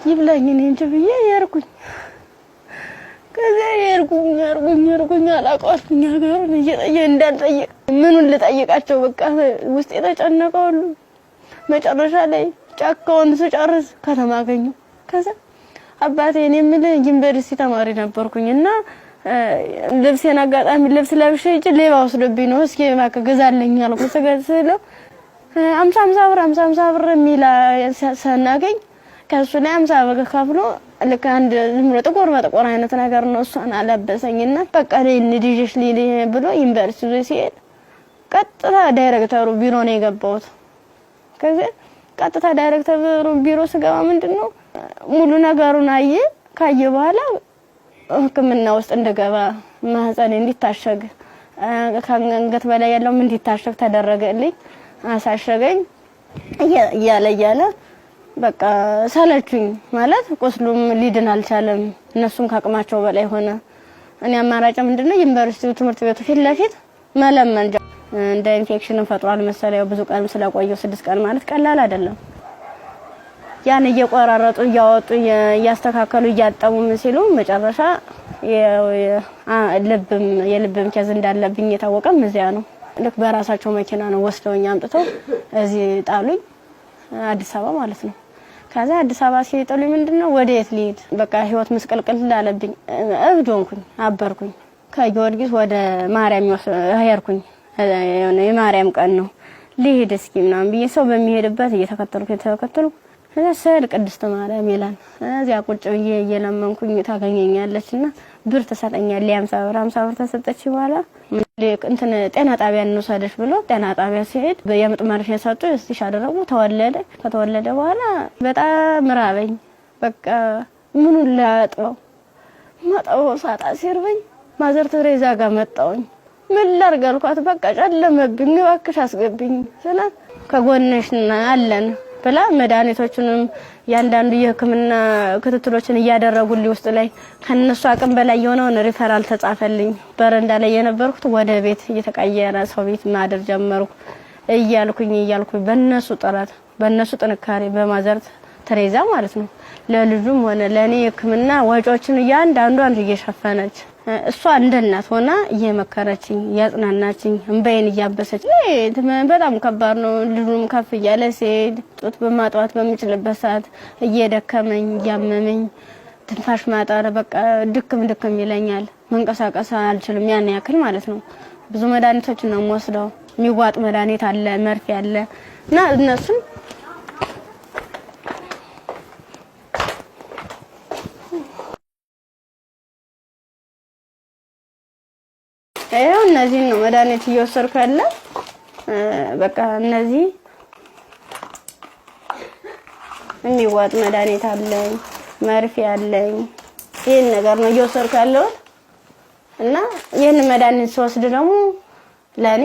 ይብላኝ እኔ እንጂ ብዬ ያርኩኝ ከዛ ያርኩኝ አላውቀውም ሀገሩን እንዳልጠየቅ ምኑን ልጠይቃቸው በቃ ውስጥ የተጨነቀው ሁሉ መጨረሻ ላይ ጫካውን ስጨርስ ከተማ አገኘሁ። ከዛ አባቴ እኔ የምልህ ዩኒቨርሲቲ ተማሪ ነበርኩኝና ልብሴን አጋጣሚ ልብስ ለብሼ እጅ ሌባ ወስዶብኝ ነው እስኪ እባክህ ገዛልኝ አልኩት። ስገዛለው 50 ብር የሚል ሳናገኝ ከሱ ላይ 50 ብር ከፍሎ ልክ አንድ ዝም ብሎ ጥቁር አይነት ነገር ነው እሷን አለበሰኝና በቃ ልጅሽ ሊሊ ብሎ ዩኒቨርሲቲ ሲሄድ ቀጥታ ዳይሬክተሩ ቢሮ ነው የገባሁት። ከዛ ቀጥታ ዳይሬክተሩ ቢሮ ስገባ ምንድነው ሙሉ ነገሩን ካየ በኋላ ሕክምና ውስጥ እንደገባ ማህፀኔ እንዲታሸግ ከአንገት በላይ ያለው እንዲታሸግ ተደረገልኝ። አሳሸገኝ እያለ በቃ ሰለቹኝ ማለት ቁስሉም ሊድን አልቻለም። እነሱም ካቅማቸው በላይ ሆነ። እኔ አማራጭ ምንድነው ዩኒቨርሲቲው ትምህርት ቤቱ ፊት ለፊት መለመን እንደ ኢንፌክሽን ፈጥሯል መሰለኝ ብዙ ቀን ስለቆየው 6 ቀን ማለት ቀላል አይደለም። ያን እየቆራረጡ እያወጡ እያስተካከሉ እያጠቡ ምን ሲሉ መጨረሻ የልብም ኬዝ እንዳለብኝ የታወቀም እዚያ ነው። ልክ በራሳቸው መኪና ነው ወስደውኝ አምጥተው እዚህ ጣሉኝ አዲስ አበባ ማለት ነው። ከዛ አዲስ አበባ ሲጥሉኝ ምንድነው ወዴት ልሄድ በቃ ህይወት መስቀልቅል ላለብኝ እብድ ሆንኩኝ አበርኩኝ። ከጊዮርጊስ ወደ ማርያም ሄድኩኝ። የማርያም ቀን ነው ልሄድ እስኪ ምናምን ብዬ ሰው በሚሄድበት እየተከተልኩ ስለ ቅድስት ማርያም ይላል እዚያ ቁጭ ብዬ እየለመንኩኝ ታገኘኛለችና ብር ተሰጠኛለች 50 ብር ተሰጠች። በኋላ እንትን ጤና ጣቢያ እንወሰደሽ ብሎ ጤና ጣቢያ ሲሄድ የምጥ መርፌ ሰጡ። እስቲሽ አደረጉ። ከተወለደ በኋላ በጣም ራበኝ። በቃ ምኑን ላጥበው ማጣው ሳጣ ሲርበኝ ማዘር ተሬዛ ጋር መጣሁኝ። ምን ላድርግ አልኳት። በቃ ጨለመብኝ እባክሽ አስገብኝ ስለ ከጎንሽ አለን ብላ መድኃኒቶቹንም ያንዳንዱ የሕክምና ክትትሎችን እያደረጉልኝ ውስጥ ላይ ከነሱ አቅም በላይ የሆነውን ሪፈራል ተጻፈልኝ። በረንዳ ላይ የነበርኩት ወደ ቤት እየተቀየረ ሰው ቤት ማደር ጀመርኩ እያልኩኝ በእነሱ ጥረት በእነሱ ጥንካሬ በማዘር ተሬዛ ማለት ነው ለልጁም ሆነ ለኔ ሕክምና ወጪዎችን ያንዳንዷን እየሸፈነች እሷ እንደ እናት ሆና እየመከረችኝ ያጽናናችኝ እንባዬን እያበሰች በጣም ከባድ ነው። ልጁም ከፍ እያለ ሲሄድ ጡት በማጥዋት በምችልበት ሰዓት እየደከመኝ እያመመኝ ትንፋሽ ማጣር በቃ ድክም ይለኛል። መንቀሳቀስ አልችልም ያን ያክል ማለት ነው። ብዙ መድኃኒቶችን ነው የምወስደው። የሚዋጥ መድኃኒት አለ መርፌ አለ እና እነሱም እነዚህ ነው መድኃኒት እየወሰድኩ ያለ በቃ እነዚህ የሚዋጥ መድኃኒት አለኝ መርፌ አለኝ። ይሄን ነገር ነው እየወሰድኩ ያለው እና ይሄን መድኃኒት ስወስድ ደግሞ ለኔ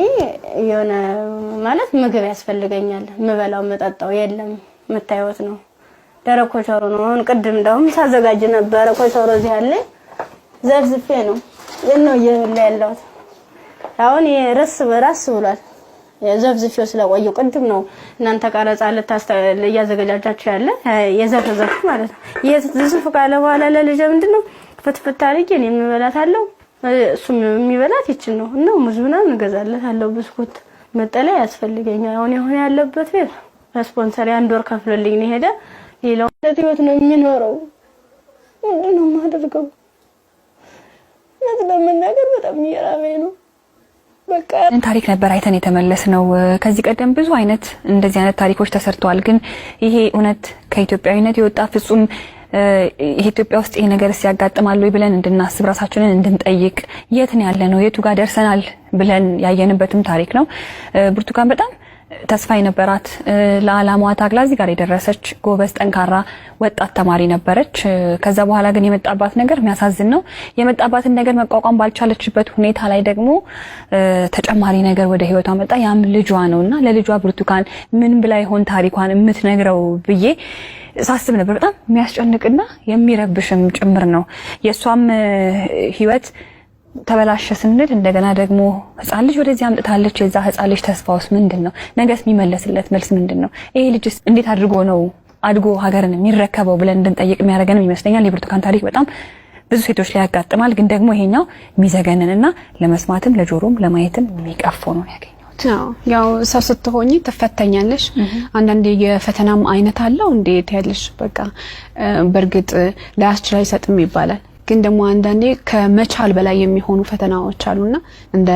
የሆነ ማለት ምግብ ያስፈልገኛል። ምበላው መጠጣው የለም መታየት ነው። ደረቅ ኮቸሮ ነው። አሁን ቅድም እንደውም ሳዘጋጅ ነበር ኮቸሮ እዚህ አለ ዘርዝፌ ነው የነው ያለው። አሁን የራስ ብሏል። የዘፍዝፌው ስለቆየው ቅድም ነው እናንተ ቀረጻ ያዘጋጃችሁ ያለ የዘፍዘፍ ማለት ነው። የዘፍዘፍ ካለ በኋላ ለልጅ ምንድነው ፍትፍት አድርጌ እኔ የምበላታለሁ እሱም የሚበላት ይችን ነው እና ሙዝ ምናምን እገዛለታለሁ። ብስኩት መጠለያ ያስፈልገኛል። አሁን ያለበት ቤት ስፖንሰር አንድ ወር ከፍሎልኝ ነው ሄደ። ሌላው ለህይወት ነው የሚኖረው። ምንድነው የማደርገው? ለምን ነገር በጣም እየራበኝ ነው። በቃ ታሪክ ነበር አይተን የተመለስነው። ከዚህ ቀደም ብዙ አይነት እንደዚህ አይነት ታሪኮች ተሰርተዋል። ግን ይሄ እውነት ከኢትዮጵያዊነት የወጣ ፍጹም ኢትዮጵያ ውስጥ ይሄ ነገር ሲያጋጥማል ወይ ብለን እንድናስብ ራሳችንን እንድንጠይቅ የት ነው ያለነው የቱ ጋር ደርሰናል ብለን ያየንበትም ታሪክ ነው። ብርቱካን በጣም ተስፋ የነበራት ለዓላማዋ ታግላ እዚህ ጋር የደረሰች ጎበዝ ጠንካራ ወጣት ተማሪ ነበረች። ከዛ በኋላ ግን የመጣባት ነገር የሚያሳዝን ነው። የመጣባትን ነገር መቋቋም ባልቻለችበት ሁኔታ ላይ ደግሞ ተጨማሪ ነገር ወደ ህይወቷ መጣ። ያም ልጇ ነውና ለልጇ ብርቱካን ምን ብላ ይሆን ታሪኳን የምትነግረው ብዬ ሳስብ ነበር። በጣም የሚያስጨንቅና የሚረብሽም ጭምር ነው። የሷም ህይወት ተበላሸ ስንል እንደገና ደግሞ ህፃን ልጅ ወደዚህ አምጥታለች። የዛ ህፃን ልጅ ተስፋውስ ምንድነው? ነገስ የሚመለስለት መልስ ምንድነው? ይሄ ልጅስ እንዴት አድርጎ ነው አድጎ ሀገርን የሚረከበው ብለን እንድንጠይቅ የሚያደርገንም ይመስለኛል። የብርቱካን ታሪክ በጣም ብዙ ሴቶች ላይ ያጋጥማል፣ ግን ደግሞ ይሄኛው የሚዘገንንና ለመስማትም ለጆሮም ለማየትም የሚቀፈው ነው ያገኘው። ያው ሰው ስትሆኚ ትፈተኛለሽ። አንዳንዴ የፈተናም አይነት አለው እንዴት ያለሽ በቃ በርግጥ ላያስችል አይሰጥም ይባላል። ግን ደግሞ አንዳንዴ ከመቻል በላይ የሚሆኑ ፈተናዎች አሉና እንደ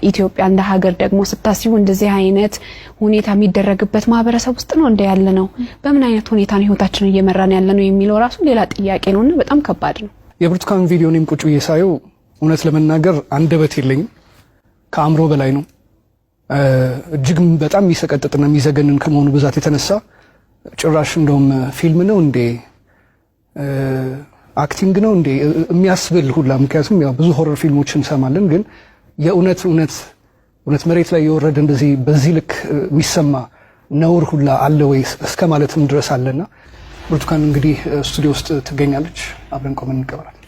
ኢትዮጵያ እንደ ሀገር ደግሞ ስታስቡ እንደዚህ አይነት ሁኔታ የሚደረግበት ማህበረሰብ ውስጥ ነው እንደ ያለ ነው። በምን አይነት ሁኔታ ነው ህይወታችንን እየመራን ያለ ነው የሚለው ራሱ ሌላ ጥያቄ ነውና በጣም ከባድ ነው። የብርቱካን ቪዲዮንም ቁጭ ብዬ ሳየው እውነት ለመናገር አንደበት የለኝም፣ ከአእምሮ በላይ ነው። እጅግ በጣም የሚሰቀጥጥና የሚዘገንን ከመሆኑ ብዛት የተነሳ ጭራሽ እንደውም ፊልም ነው እንዴ አክቲንግ ነው እንዴ የሚያስብል ሁላ። ምክንያቱም ያው ብዙ ሆረር ፊልሞችን እንሰማለን፣ ግን የእውነት መሬት ላይ የወረደ እንደዚህ በዚህ ልክ የሚሰማ ነውር ሁላ አለ ወይ እስከ ማለትም ድረስ አለና ብርቱካን እንግዲህ ስቱዲዮ ውስጥ ትገኛለች። አብረን ቆመን እንቀበላለን።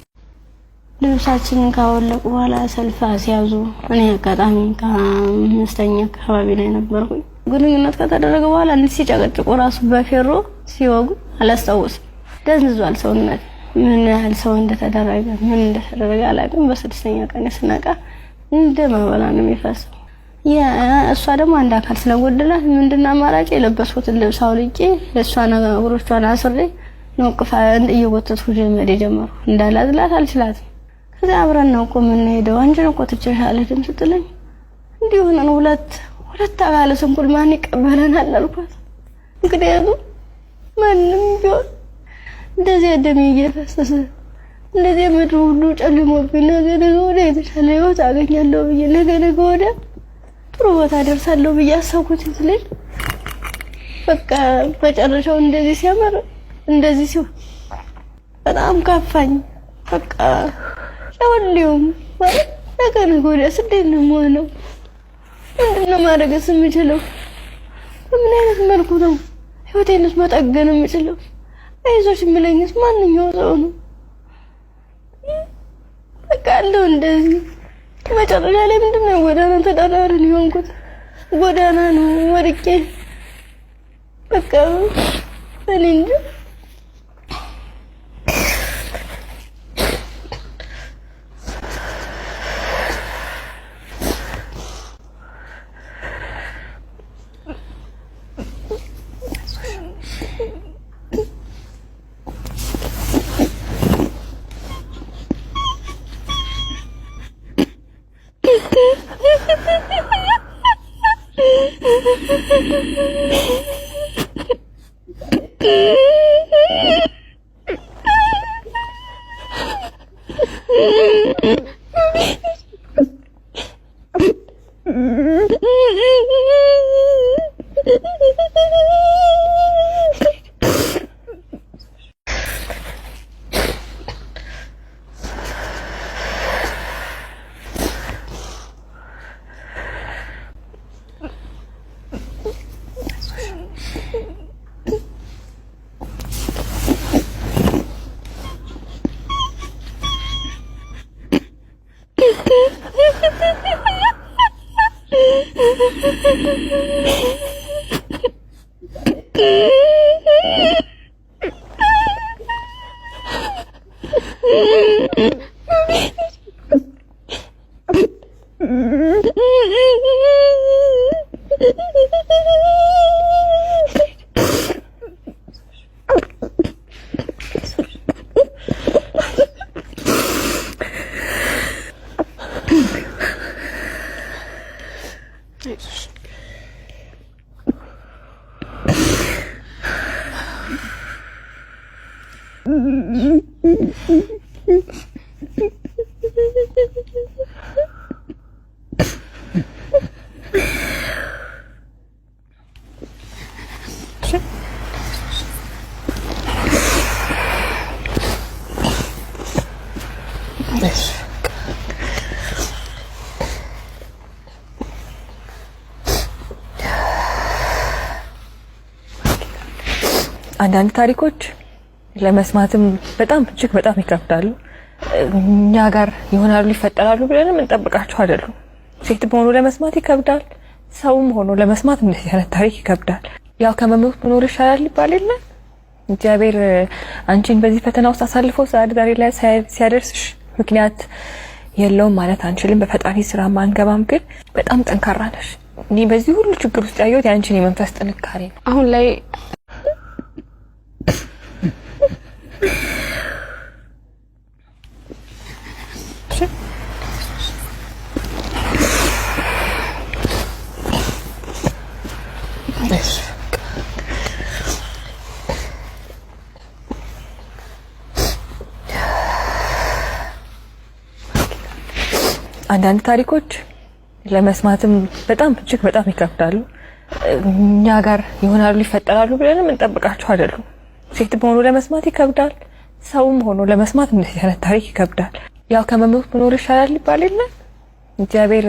ልብሳችንን ካወለቁ በኋላ ሰልፍ ሲያዙ እኔ አጋጣሚ ከአምስተኛ አካባቢ ላይ ነበርኩኝ። ግንኙነት ከተደረገ በኋላ እንዲህ ሲጨቀጭቁ ራሱ በፌሮ ሲወጉ አላስታውስም። ደንዝዟል ሰውነት። ምን ያህል ሰው እንደተደረገ ምን እንደተደረገ አላውቅም። በስድስተኛ ቀን ስነቃ እንደ ማበላ ነው የሚፈሰው። እሷ ደግሞ አንድ አካል ስለጎደላት ምንድነው አማራጭ የለበስኩትን ልብስ አውልቄ ለሷ ነገሮቿን አስሬ ነው ቅፋ እየወተትኩ ጀመሩ። እንዳላዝላት አልችላትም። ከዛ አብረን ነው ቆም እንሄደው አንቺ ነው ቆጥቼሻለሁ ድም ስትለኝ እንዲህ ሆነን ሁለት አካለ ስንኩል ማን ይቀበለናል አልኳት። ምክንያቱም ማንም ቢሆን እንደዚህ ደም እየፈሰሰ እንደዚህ ምድሩ ሁሉ ጨልሞብኝ ነገ ወዲያ የተሻለ ህይወት አገኛለሁ ብዬ ነገ ወዲያ ጥሩ ቦታ ደርሳለሁ ብዬ አሰብኩት ስለኝ በቃ መጨረሻው እንደዚህ ሲያመር እንደዚህ ሲሆን በጣም ከፋኝ። በቃ ለሁሉም ማለት ነገ ወዲያ ስደት ነው የምሆነው። ምንድነው ማድረግስ የምችለው? በምን አይነት መልኩ ነው ህይወቴንስ መጠገን የምችለው? አይዞሽ የሚለኝስ ማንኛው ሰው ነው? በቃ አለው እንደዚህ መጨረሻ ላይ ምንድነው ጎዳና ተዳዳሪ የሆንኩት? ጎዳና ነው ወድቄ በቃ እኔ እንጃ። አንዳንድ ታሪኮች ለመስማትም በጣም እጅግ በጣም ይከብዳሉ። እኛ ጋር ይሆናሉ ይፈጠራሉ ብለን እንጠብቃቸው አይደሉም። ሴት ሆኖ ለመስማት ይከብዳል፣ ሰውም ሆኖ ለመስማት እንደዚህ አይነት ታሪክ ይከብዳል። ያው ከመሞት መኖር ይሻላል ይባል የለ እግዚአብሔር አንቺን በዚህ ፈተና ውስጥ አሳልፎ ዛሬ ላይ ሲያደርስሽ ምክንያት የለውም ማለት አንችልም። በፈጣሪ ስራ ማንገባም፣ ግን በጣም ጠንካራ ነሽ። እኔ በዚህ ሁሉ ችግር ውስጥ ያየሁት ያንቺን የመንፈስ ጥንካሬ ነው። አሁን ላይ አንዳንድ ታሪኮች ለመስማትም በጣም እጅግ በጣም ይከብዳሉ። እኛ ጋር ይሆናሉ ይፈጠራሉ ብለንም እንጠብቃቸው አይደሉም። ሴት ሆኖ ለመስማት ይከብዳል፣ ሰውም ሆኖ ለመስማት እንደዚህ አይነት ታሪክ ይከብዳል። ያው ከመሞት መኖር ይሻላል ይባል የለ። እግዚአብሔር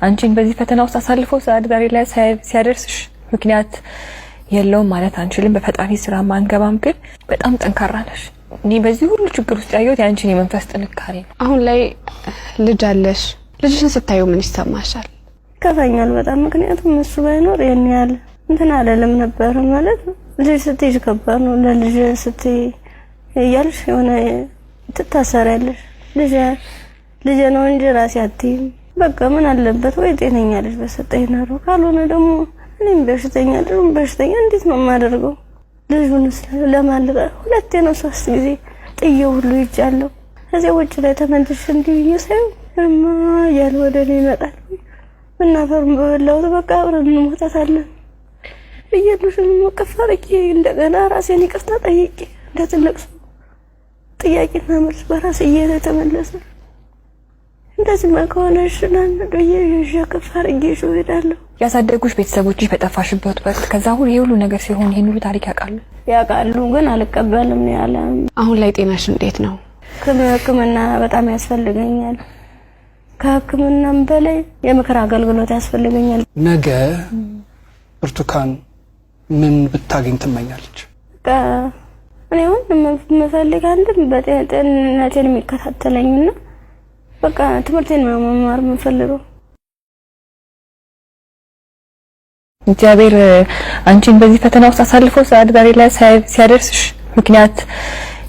አንቺን በዚህ ፈተና ውስጥ አሳልፎ ዛሬ ላይ ሲያደርስሽ ምክንያት የለውም ማለት አንችልም። በፈጣሪ ስራ ማንገባም፣ ግን በጣም ጠንካራ ነሽ። እኔ በዚህ ሁሉ ችግር ውስጥ ያየሁት ያንቺን የመንፈስ ጥንካሬ ነው። አሁን ላይ ልጅ አለሽ። ልጅሽን ስታዩ ምን ይሰማሻል? ከፋኛል በጣም። ምክንያቱም እሱ ባይኖር የኔ ያለ እንትን አይደለም ነበር ማለት ልጅ ስትይ ከባድ ነው። ለልጅ ስትይ እያልሽ የሆነ ትታሰሪያለሽ። ልጅ ነው እንጂ ራሴ አትይም። በቃ ምን አለበት ወይ ጤነኛ ልጅ በሰጠኝ ነው። ካልሆነ ደግሞ እኔም በሽተኛ እንዴት ነው የማደርገው? ልጁንስ ለማልቀ ሁለቴ ነው 3 ጊዜ ጥዬው ሁሉ ይጫለው። ከዚያ ውጭ ላይ ተመልሼ እንዲህ እየሳየው እማ ያለ ወደ እኔ ይመጣል። ምናፈርም በበላው በቃ አብረን እንሞታታለን። እየሉሽን መቀፋረቂ እንደገና ራሴን ይቅርታ ጠይቄ እንደትልቅ ሰው ጥያቄና መልስ በራሴ እየተመለሰ እንደዚህ ማከሆነሽ ናንዶዬ ከፋረቂ ሹይዳለሁ። ያሳደጉሽ ቤተሰቦችሽ በጠፋሽበት ወቅት ከዛ ሁሉ ነገር ሲሆን ይሄን ሁሉ ታሪክ ያውቃሉ፣ ግን አልቀበልም ነው ያለ። አሁን ላይ ጤናሽ እንዴት ነው? ከሕክምና በጣም ያስፈልገኛል። ከሕክምናም በላይ የምክር አገልግሎት ያስፈልገኛል። ነገ ብርቱካን ምን ብታገኝ ትመኛለች? እኔ አሁን የምፈልግ አንድም በጤንነቴን የሚከታተለኝና በቃ ትምህርቴን መማር የምፈልገው። እግዚአብሔር አንቺን በዚህ ፈተና ውስጥ አሳልፎ ዛሬ ላይ ሲያደርስሽ ምክንያት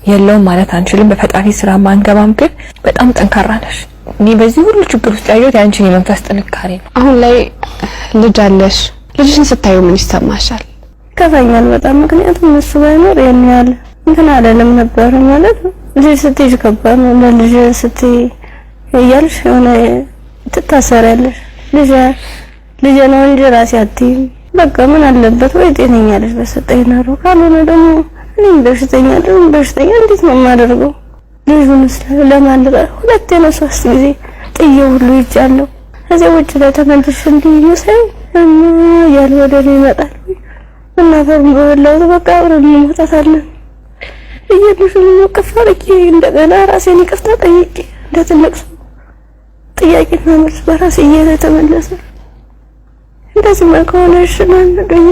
የለውም ማለት አንችልም። በፈጣሪ ስራ ማንገባም፣ ግን በጣም ጠንካራ ነሽ። እኔ በዚህ ሁሉ ችግር ውስጥ ያየሁት ያንቺን የመንፈስ ጥንካሬ ነው። አሁን ላይ ልጅ አለሽ። ልጅሽን ስታዩ ምን ይሰማሻል? ከፋኛል በጣም። ምክንያቱም እሱ ባይኖር የኔ ያለ እንትን አይደለም ነበር ማለት ልጅ ስትይ ከባድ ነው። ለልጅ ስትይ እያልሽ የሆነ ትታሰሪያለሽ። ልጅ ነው እንጂ ራሴ አትይም። በቃ ምን አለበት ወይ ጤነኛ ልጅ በሰጠኝ ነው። ካልሆነ ደግሞ እኔም በሽተኛ እንዴት ነው የማደርገው? ልጁንስ ለማልቀ ሁለቴ ነው 3 ጊዜ ጥዬው ሁሉ ይጫለው። ከዚያ ውጭ ላይ ተመልሼ እንዲህ እየሳየው እማ ያለ ወደ እኔ ይመጣል። ምናፈርም በበላው በቃ አብረን እንሞታታለን። እየሉሽን መቀፋረቂ እንደገና ራሴን ይቅርታ ጠይቄ እንደትልቅ ሰው ጥያቄና መልስ በራሴ እየተመለሰ እንደዚህ ማከሆነሽ ናንዶዬ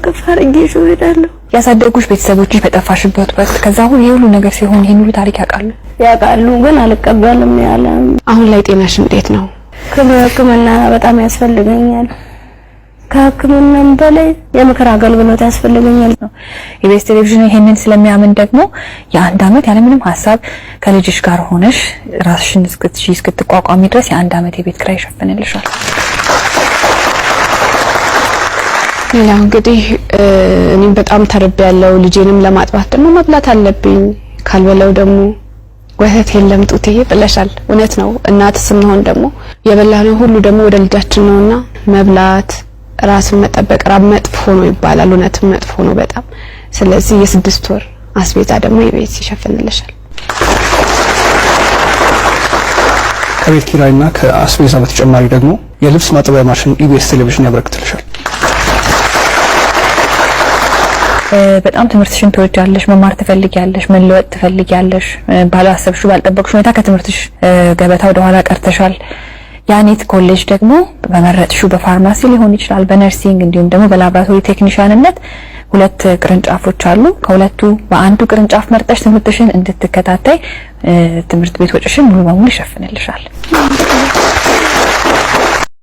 ከፋረቂ ሹይዳለሁ። ያሳደጉሽ ቤተሰቦችሽ በጠፋሽበት ወቅት ከዛ ሁሉ ነገር ሲሆን ይሄን ሁሉ ታሪክ ያውቃሉ፣ ግን አልቀበልም ነው ያለ። አሁን ላይ ጤናሽ እንዴት ነው? ሕክምና በጣም ያስፈልገኛል። ከሕክምናም በላይ የምክር አገልግሎት ያስፈልገኛል። ኢቢኤስ ቴሌቪዥን ይሄንን ስለሚያምን ደግሞ የ1 አመት ያለምንም ሐሳብ ከልጅሽ ጋር ሆነሽ ራስሽን እስክትቋቋሚ ድረስ የ1 አመት የቤት ኪራይ ይሸፍንልሻል። ያው እንግዲህ እኔም በጣም ተርቤያለሁ። ልጄንም ለማጥባት ደግሞ መብላት አለብኝ። ካልበላው ደግሞ ወተት የለም ጡቴ ብለሻል። እውነት ነው። እናት ስንሆን ደግሞ የበላነው ሁሉ ደግሞ ወደ ልጃችን ነውና መብላት፣ ራስን መጠበቅ መጥፎ ነው ይባላል። እውነትም መጥፎ ነው በጣም። ስለዚህ የ6 ወር አስቤዛ ደግሞ የቤት ይሸፍንልሻል። ከቤት ኪራይና ከአስቤዛ በተጨማሪ ደግሞ የልብስ ማጠቢያ ማሽን ኢቢኤስ ቴሌቪዥን ያበረክትልሻል። በጣም ትምህርትሽን ትወጃለሽ፣ መማር ትፈልጊያለሽ፣ መለወጥ ትፈልጊያለሽ። ባላሰብሽው ባልጠበቅሽው ሁኔታ ከትምህርትሽ ገበታ ወደ ኋላ ቀርተሻል። ያኔት ኮሌጅ ደግሞ በመረጥሽው በፋርማሲ ሊሆን ይችላል፣ በነርሲንግ እንዲሁም ደግሞ በላብራቶሪ ቴክኒሻንነት 2 ቅርንጫፎች አሉ። ከሁለቱ በአንዱ ቅርንጫፍ መርጠሽ ትምህርትሽን እንድትከታተይ ትምህርት ቤት ወጪሽን ሙሉ በሙሉ ይሸፍንልሻል።